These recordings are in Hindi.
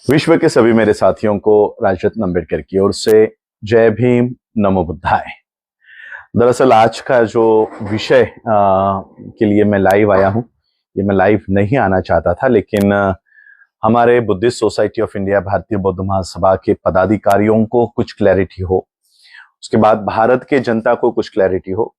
विश्व के सभी मेरे साथियों को राजरत्न अम्बेडकर की ओर से जय भीम, नमो बुद्धाय। दरअसल आज का जो विषय के लिए मैं लाइव आया हूं, ये मैं लाइव नहीं आना चाहता था, लेकिन हमारे बुद्धिस्ट सोसाइटी ऑफ इंडिया, भारतीय बौद्ध महासभा के पदाधिकारियों को कुछ क्लैरिटी हो, उसके बाद भारत के जनता को कुछ क्लैरिटी हो,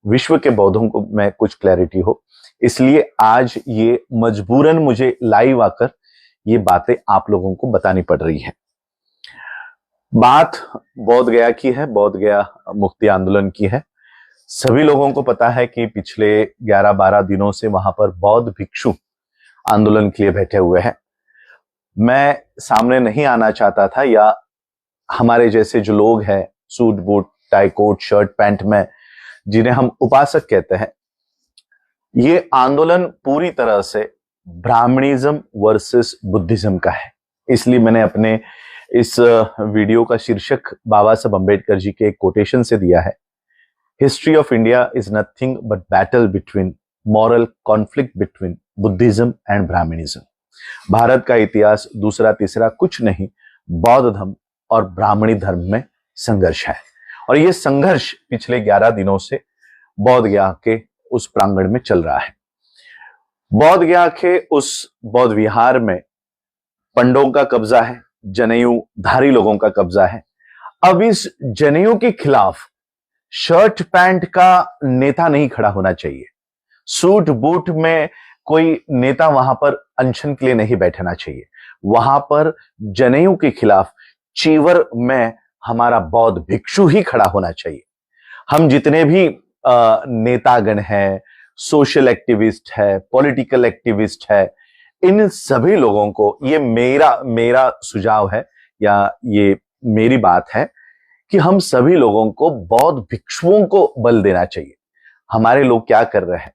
विश्व के बौद्धों को मैं कुछ क्लैरिटी हो, इसलिए आज ये मजबूरन मुझे लाइव आकर ये बातें आप लोगों को बतानी पड़ रही है। बात बोध गया की है, बोध गया मुक्ति आंदोलन की है। सभी लोगों को पता है कि पिछले 11-12 दिनों से वहां पर बौद्ध भिक्षु आंदोलन के लिए बैठे हुए हैं। मैं सामने नहीं आना चाहता था, या हमारे जैसे जो लोग हैं suit boot tie coat shirt pant में, जिन्हें हम उपासक कहते हैं, ये आंदोलन पूरी तरह से ब्राह्मणिज्म वर्सेस बुद्धिज्म का है। इसलिए मैंने अपने इस वीडियो का शीर्षक बाबा साहब अम्बेडकर जी के एक कोटेशन से दिया है, history of India is nothing but battle between moral conflict between Buddhism and Brahmanism. Bharat का इतिहास दूसरा तीसरा कुछ नहीं, बौद्ध धर्म और ब्राह्मणी धर्म में संघर्ष है। और ये संघर्ष पिछले 11 दिनों से बोध गया के उस प्रांगण में चल रहा है। बोध गया के उस बौद्ध विहार में पंडों का कब्जा है, जनेऊ धारी लोगों का कब्जा है। अब इस जनेऊ के खिलाफ शर्ट पैंट का नेता नहीं खड़ा होना चाहिए, सूट बूट में कोई नेता वहां पर अनशन के लिए नहीं बैठना चाहिए। वहां पर जनेऊ के खिलाफ चीवर में हमारा बौद्ध भिक्षु ही खड़ा होना चाहिए। हम जितने भी नेतागण हैं, सोशल एक्टिविस्ट है, पॉलिटिकल एक्टिविस्ट है, इन सभी लोगों को ये मेरा सुझाव है, या ये मेरी बात है कि हम सभी लोगों को बौद्ध भिक्षुओं को बल देना चाहिए। हमारे लोग क्या कर रहे हैं,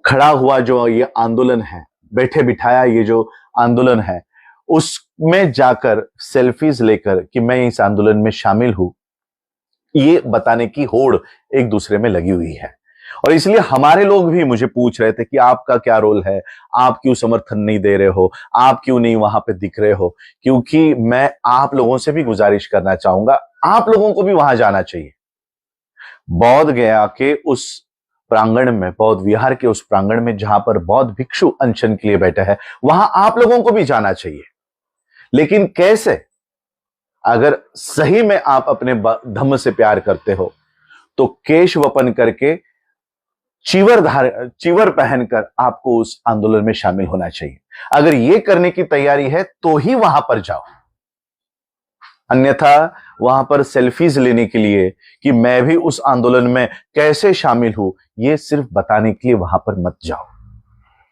खड़ा हुआ जो ये आंदोलन है, बैठे बिठाया ये जो आंदोलन है, उसमें जाकर सेल्फीज लेकर कि मैं इस आंदोलन में शामिल हूं, ये बताने की होड़ एक दूसरे में लगी हुई है। और इसलिए हमारे लोग भी मुझे पूछ रहे थे कि आपका क्या रोल है, आप क्यों समर्थन नहीं दे रहे हो, आप क्यों नहीं वहां पे दिख रहे हो। क्योंकि मैं आप लोगों से भी गुजारिश करना चाहूंगा, आप लोगों को भी वहां जाना चाहिए। बौद्ध गया के उस प्रांगण में, बौद्ध विहार के उस प्रांगण में जहां पर बौद्ध भिक्षु अनशन के लिए बैठे हैं, वहां आप लोगों को भी जाना चाहिए। लेकिन कैसे? अगर सही में आप अपने धम्म से प्यार करते हो तो केश वपन करके, चीवर पहनकर आपको उस आंदोलन में शामिल होना चाहिए। अगर यह करने की तैयारी है तो ही वहां पर जाओ, अन्यथा वहां पर सेल्फीज लेने के लिए कि मैं भी उस आंदोलन में कैसे शामिल हूं, यह सिर्फ बताने के लिए वहां पर मत जाओ।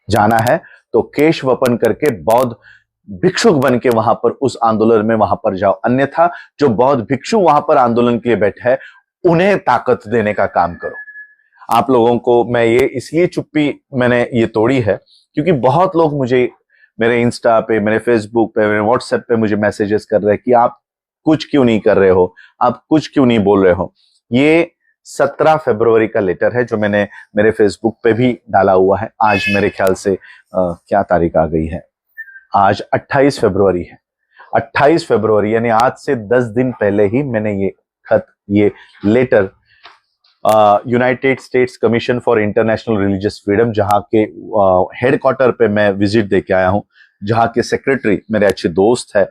जाना है तो केश वपन करके बौद्ध भिक्षुक बन के वहां पर उस आंदोलन में वहां पर जाओ। अन्यथा जो बौद्ध भिक्षु वहां पर आंदोलन के लिए बैठे हैं, उन्हें ताकत देने का काम करो। आप लोगों को मैं ये इसलिए चुप्पी मैंने ये तोड़ी है क्योंकि बहुत लोग मुझे मेरे इंस्टा पे, मेरे फेसबुक पे, मेरे व्हाट्सएप पे मुझे मैसेजेस कर रहे हैं कि आप कुछ क्यों नहीं कर रहे हो, आप कुछ क्यों नहीं बोल रहे हो। ये 17 फरवरी का लेटर है जो मैंने मेरे फेसबुक पे भी डाला हुआ है। आज मेरे ख्याल से क्या तारीख आ गई है, आज 28 फरवरी है। 28 फरवरी यानी आज से 10 दिन पहले ही मैंने ये खत, ये letter United States Commission for International Religious Freedom, जहां के हेडक्वार्टर पे मैं विजिट देके आया हूं, जहां के सेक्रेटरी मेरे अच्छे दोस्त है,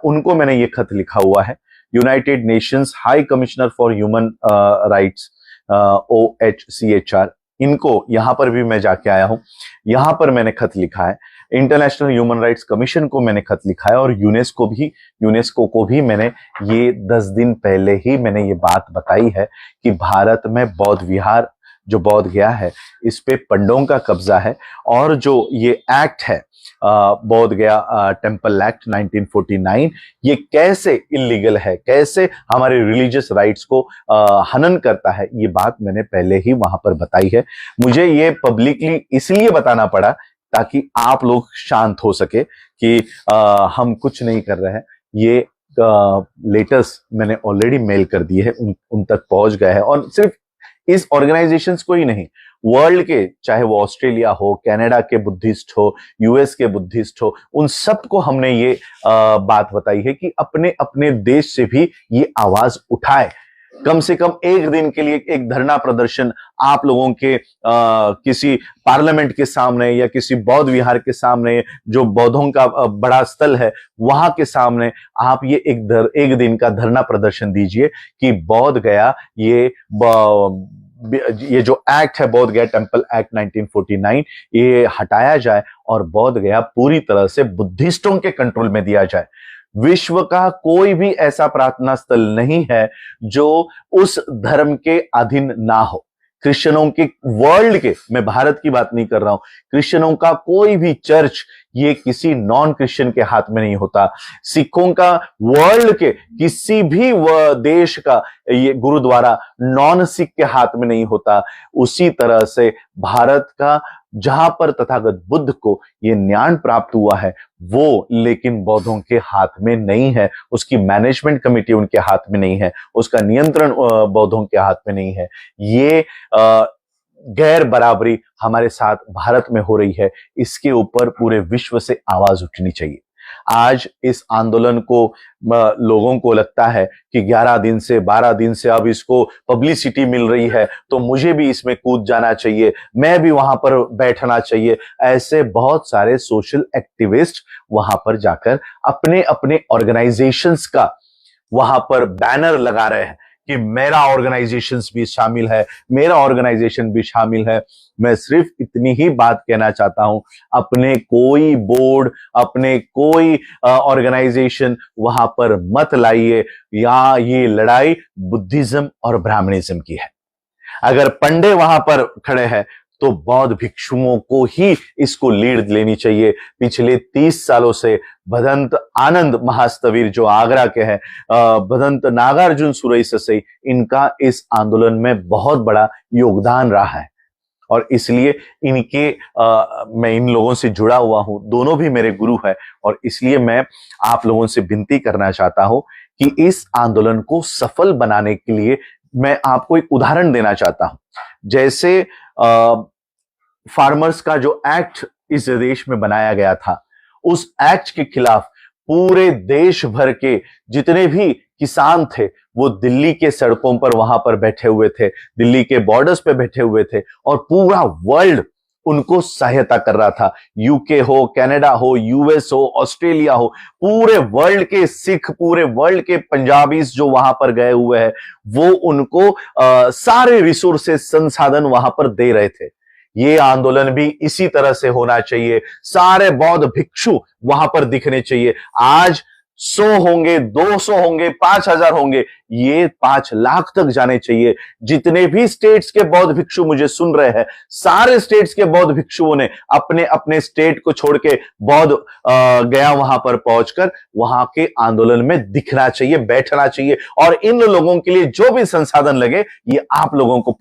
उनको मैंने ये खत लिखा हुआ है। United Nations high commissioner for human rights OHCHR, इनको यहां पर भी मैं जाके आया हूं, यहां पर मैंने खत लिखा है। इंटरनेशनल ह्यूमन राइट्स कमीशन को मैंने खत लिखा है, और यूनेस्को को भी मैंने ये 10 दिन पहले ही मैंने ये बात बताई है कि भारत में बौद्ध विहार जो बोध गया है, इस पे पंडों का कब्जा है। और जो ये एक्ट है बोध गया टेम्पल एक्ट 1949, ये कैसे इलीगल है, कैसे हमारे रिलीजियस राइट्स को हनन करता है, ये बात मैंने पहले ही वहां पर बताई है। मुझे ये पब्लिकली इसलिए बताना पड़ा ताकि आप लोग शांत हो सके कि हम कुछ नहीं कर रहे हैं। ये लेटर्स मैंने ऑलरेडी मेल कर दिए हैं, उन तक पहुंच गए हैं। और सिर्फ इस ऑर्गेनाइजेशंस को ही नहीं, वर्ल्ड के, चाहे वो ऑस्ट्रेलिया हो, कनाडा के बुद्धिस्ट हो, यूएस के बुद्धिस्ट हो, उन सबको हमने ये बात बताई है कि अपने अपने देश से भी ये आवाज उठाए। कम से कम एक दिन के लिए एक धरना प्रदर्शन आप लोगों के किसी पार्लियामेंट के सामने या किसी बौद्ध विहार के सामने, जो बौद्धों का बड़ा स्थल है, वहां के सामने आप ये एक दिन का धरना प्रदर्शन दीजिए कि बोध गया ये जो एक्ट है, बोध गया टेम्पल एक्ट 1949, ये हटाया जाए और बोध गया पूरी तरह से बुद्धिस्टों के कंट्रोल में दिया जाए। विश्व का कोई भी ऐसा प्रार्थना स्थल नहीं है जो उस धर्म के अधीन ना हो। क्रिश्चियनों के, वर्ल्ड के, मैं भारत की बात नहीं कर रहा हूं, क्रिश्चियनों का कोई भी चर्च ये किसी नॉन क्रिश्चियन के हाथ में नहीं होता। सिखों का वर्ल्ड के किसी भी देश का ये गुरुद्वारा नॉन सिख के हाथ में नहीं होता। उसी तरह से भारत का जहां पर तथागत बुद्ध को ये ज्ञान प्राप्त हुआ है, वो लेकिन बौद्धों के हाथ में नहीं है। उसकी मैनेजमेंट कमेटी उनके हाथ में नहीं है, उसका नियंत्रण बौद्धों के हाथ में नहीं है। ये गैर बराबरी हमारे साथ भारत में हो रही है, इसके ऊपर पूरे विश्व से आवाज उठनी चाहिए। आज इस आंदोलन को लोगों को लगता है कि 11 दिन से 12 दिन से अब इसको पब्लिसिटी मिल रही है, तो मुझे भी इसमें कूद जाना चाहिए, मैं भी वहां पर बैठना चाहिए। ऐसे बहुत सारे सोशल एक्टिविस्ट वहां पर जाकर अपने अपने ऑर्गेनाइजेशंस का वहां पर बैनर लगा रहे हैं कि मेरा ऑर्गेनाइजेशंस भी शामिल है, मेरा ऑर्गेनाइजेशन भी शामिल है। मैं सिर्फ इतनी ही बात कहना चाहता हूं, अपने कोई बोर्ड, अपने कोई ऑर्गेनाइजेशन वहां पर मत लाइए। या ये लड़ाई बुद्धिज्म और ब्राह्मणिज्म की है। अगर पंडे वहां पर खड़े हैं तो बौद्ध भिक्षुओं को ही इसको लीड लेनी चाहिए। पिछले 30 सालों से भदंत आनंद महास्तवीर जो आगरा के हैं, भदंत नागार्जुन सुरई ससई, इनका इस आंदोलन में बहुत बड़ा योगदान रहा है और इसलिए मैं इन लोगों से जुड़ा हुआ हूं। दोनों भी मेरे गुरु हैं और इसलिए मैं आप लोगों से विनती करना चाहता हूं कि इस आंदोलन को सफल बनाने के लिए मैं आपको एक उदाहरण देना चाहता हूं। जैसे फार्मर्स का जो एक्ट इस देश में बनाया गया था, उस एक्ट के खिलाफ पूरे देश भर के जितने भी किसान थे वो दिल्ली के सड़कों पर वहां पर बैठे हुए थे, दिल्ली के बॉर्डर्स पे बैठे हुए थे और पूरा वर्ल्ड उनको सहायता कर रहा था। यूके हो, कनाडा हो, यूएस हो, ऑस्ट्रेलिया हो, पूरे वर्ल्ड के सिख, पूरे वर्ल्ड के पंजाबीज जो वहां पर गए हुए हैं, वो उनको सारे रिसोर्सेस, संसाधन वहां पर दे रहे थे। ये आंदोलन भी इसी तरह से होना चाहिए। सारे बौद्ध भिक्षु वहां पर दिखने चाहिए। आज 100 होंगे, 200 होंगे, 5000 होंगे, ये 5 लाख तक जाने चाहिए। जितने भी स्टेट्स के बौद्ध भिक्षु मुझे सुन रहे हैं, सारे स्टेट्स के बौद्ध भिक्षुओं ने अपने अपने स्टेट को छोड़ के बौद्ध गया वहां पर पहुंचकर वहां के आंदोलन में दिखना चाहिए, बैठना चाहिए। और इन लोगों के लिए जो भी संसाधन लगे, ये आप लोगों को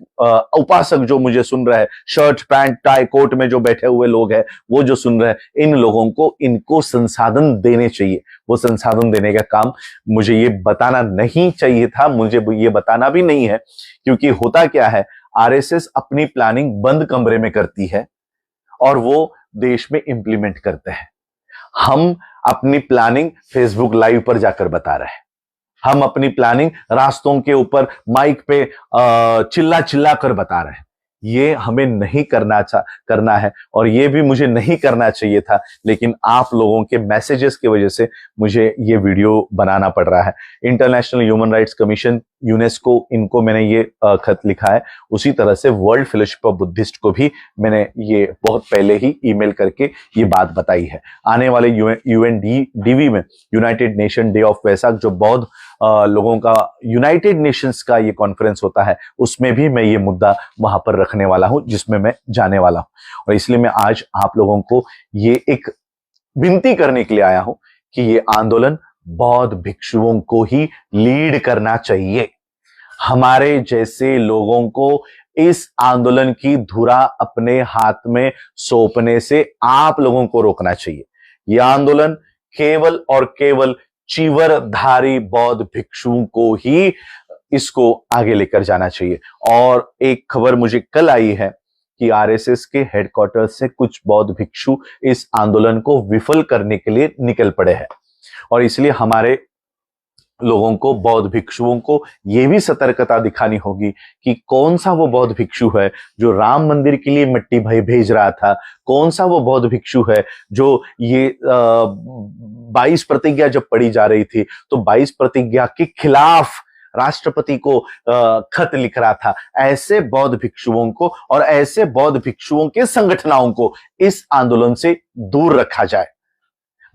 उपासक जो मुझे सुन रहे हैं, शर्ट पैंट टाई कोट में जो बैठे हुए लोग हैं, वो जो सुन रहे हैं, इन लोगों को इनको संसाधन देने चाहिए। वो संसाधन देने का काम मुझे ये बताना नहीं चाहिए था, मुझे ये बताना भी नहीं है, क्योंकि होता क्या है, आरएसएस अपनी प्लानिंग बंद कमरे में करती है और वो देश में इंप्लीमेंट करते हैं। हम अपनी प्लानिंग फेसबुक लाइव पर जाकर बता रहे हैं, हम अपनी प्लानिंग रास्तों के ऊपर माइक पे चिल्ला चिल्ला कर बता रहे हैं। ये हमें नहीं करना है और ये भी मुझे नहीं करना चाहिए था, लेकिन आप लोगों के मैसेजेस की वजह से मुझे ये वीडियो बनाना पड़ रहा है। International human rights commission, UNESCO, इनको मैंने ये खत लिखा है। उसी तरह से वर्ल्ड फेलोशिप ऑफ बुद्धिस्ट को भी मैंने ये बहुत पहले ही ईमेल करके ये बात बताई है। आने वाले यूएनडीवी में, United nation day of Vaisakh, जो बौद्ध लोगों का यूनाइटेड नेशंस का ये कॉन्फ्रेंस होता है, उसमें भी मैं ये मुद्दा वहां पर रखने वाला हूं, जिसमें मैं जाने वाला हूं। और इसलिए मैं आज आप लोगों को ये एक विनती करने के लिए आया हूं कि ये आंदोलन बौद्ध भिक्षुओं को ही लीड करना चाहिए। हमारे जैसे लोगों को इस आंदोलन की धुरा अपने हाथ में सौंपने से आप लोगों को रोकना चाहिए। यह आंदोलन केवल और केवल चीवरधारी बौद्ध भिक्षुओं को ही इसको आगे लेकर जाना चाहिए। और एक खबर मुझे कल आई है कि आरएसएस के हेडक्वार्टर से कुछ बौद्ध भिक्षु इस आंदोलन को विफल करने के लिए निकल पड़े हैं। और इसलिए हमारे लोगों को, बौद्ध भिक्षुओं को यह भी सतर्कता दिखानी होगी कि कौन सा वो बौद्ध भिक्षु है जो राम मंदिर के लिए मिट्टी भेज रहा था, कौन सा वो बौद्ध भिक्षु है जो ये 22 प्रतिज्ञा जब पढ़ी जा रही थी तो 22 प्रतिज्ञा के खिलाफ राष्ट्रपति को खत लिख रहा था। ऐसे बौद्ध भिक्षुओं को और ऐसे बौद्ध भिक्षुओं के संगठनों को इस आंदोलन से दूर रखा जाए।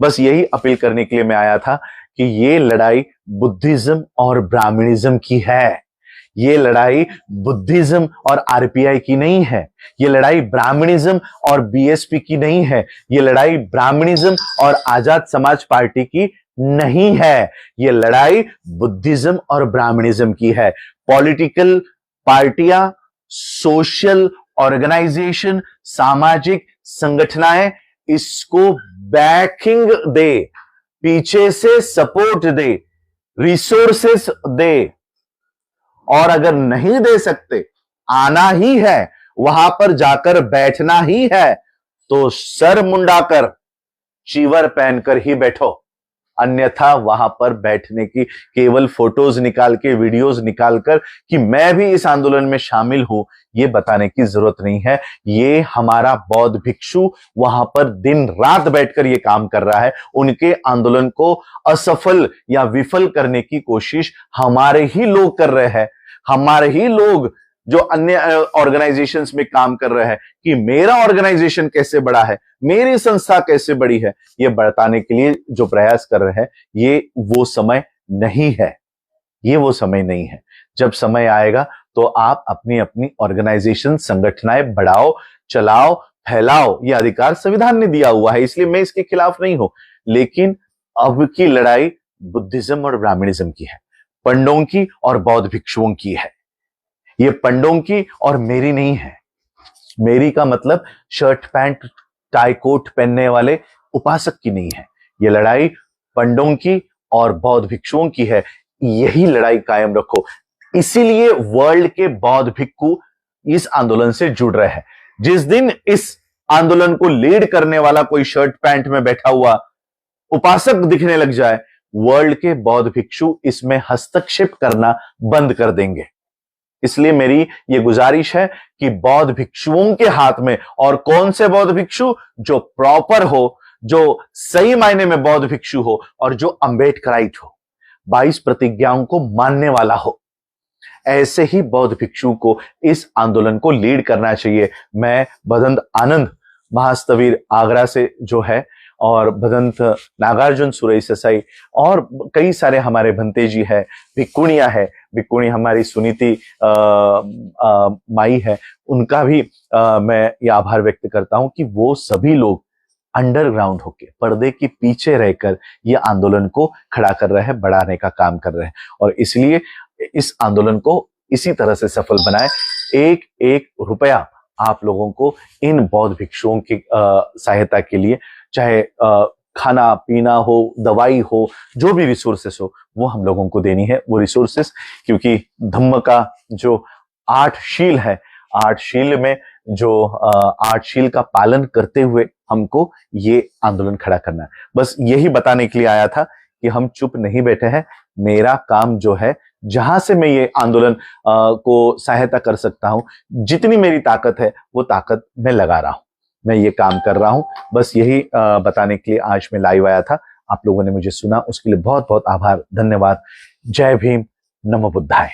बस यही अपील करने के लिए मैं आया था कि ये लड़ाई बुद्धिज्म और ब्राह्मणिज्म की है। ये लड़ाई बुद्धिज्म और आरपीआई की नहीं है। ये लड़ाई ब्राह्मणिज्म और बीएसपी की नहीं है। ये लड़ाई ब्राह्मणिज्म और आजाद समाज पार्टी की नहीं है। ये लड़ाई बुद्धिज्म और ब्राह्मणिज्म की है। पॉलिटिकल पार्टियां, सोशल ऑर्गेनाइजेशन, सामाजिक संगठनाएं इसको बैकिंग दे, पीछे से सपोर्ट दे, रिसोर्सेस दे। और अगर नहीं दे सकते, आना ही है, वहां पर जाकर बैठना ही है, तो सर मुंडाकर चीवर पहनकर ही बैठो। अन्यथा वहां पर बैठने की केवल फोटोज निकाल के, वीडियोज निकालकर कि मैं भी इस आंदोलन में शामिल हूं, ये बताने की जरूरत नहीं है। ये हमारा बौद्ध भिक्षु वहां पर दिन रात बैठकर ये काम कर रहा है। उनके आंदोलन को असफल या विफल करने की कोशिश हमारे ही लोग कर रहे हैं। हमारे ही लोग जो अन्य ऑर्गेनाइजेशंस में काम कर रहे हैं कि मेरा ऑर्गेनाइजेशन कैसे बड़ा है, मेरी संस्था कैसे बड़ी है, ये बताने के लिए जो प्रयास कर रहे हैं, ये वो समय नहीं है। ये वो समय नहीं है। जब समय आएगा तो आप अपनी अपनी ऑर्गेनाइजेशन, संगठनाएं बढ़ाओ, चलाओ, फैलाओ। ये अधिकार संविधान ने दिया हुआ है, इसलिए मैं इसके खिलाफ नहीं हूं। लेकिन अब की लड़ाई बुद्धिज्म और ब्राह्मणिज्म की है, पंडों की और बौद्ध भिक्षुओं की है। ये पंडों की और मेरी नहीं है। मेरी का मतलब शर्ट पैंट टाई कोट पहनने वाले उपासक की नहीं है। ये लड़ाई पंडों की और बौद्ध भिक्षुओं की है। यही लड़ाई कायम रखो। इसीलिए वर्ल्ड के बौद्ध भिक्षु इस आंदोलन से जुड़ रहे हैं। जिस दिन इस आंदोलन को लीड करने वाला कोई शर्ट पैंट में बैठा हुआ उपासक दिखने लग जाए, वर्ल्ड के बौद्ध भिक्षु इसमें हस्तक्षेप करना बंद कर देंगे। इसलिए मेरी ये गुजारिश है कि बौद्ध भिक्षुओं के हाथ में, और कौन से बौद्ध भिक्षु, जो प्रॉपर हो, जो सही मायने में बौद्ध भिक्षु हो और जो अम्बेडकराइट हो, 22 प्रतिज्ञाओं को मानने वाला हो, ऐसे ही बौद्ध भिक्षु को इस आंदोलन को लीड करना चाहिए। मैं भदंत आनंद महास्तवीर आगरा से जो है, और भदंत नागार्जुन सुरई ससाई और कई सारे हमारे भंते जी है, भिक्कुणियां है, भिक्कुणी हमारी सुनीति माई है, उनका भी मैं ये आभार व्यक्त करता हूं कि वो सभी लोग अंडरग्राउंड होके, पर्दे के पीछे रहकर ये आंदोलन को खड़ा कर रहे हैं, बढ़ाने का काम कर रहे हैं। और इसलिए इस आंदोलन को इसी तरह से सफल बनाए। एक एक रुपया आप लोगों को इन बौद्ध भिक्षुओं की सहायता के लिए, चाहे खाना पीना हो, दवाई हो, जो भी रिसोर्सेस हो, वो हम लोगों को देनी है। वो रिसोर्सेस, क्योंकि धम्म का जो 8 शील है, 8 शील में जो 8 शील का पालन करते हुए हमको ये आंदोलन खड़ा करना है। बस यही बताने के लिए आया था कि हम चुप नहीं बैठे हैं। मेरा काम जो है, जहां से मैं ये आंदोलन को सहायता कर सकता हूं, जितनी मेरी ताकत है वो ताकत मैं लगा रहा हूं, मैं ये काम कर रहा हूं। बस यही बताने के लिए आज मैं लाइव आया था। आप लोगों ने मुझे सुना, उसके लिए बहुत बहुत आभार, धन्यवाद। जय भीम, नमो बुद्धाय।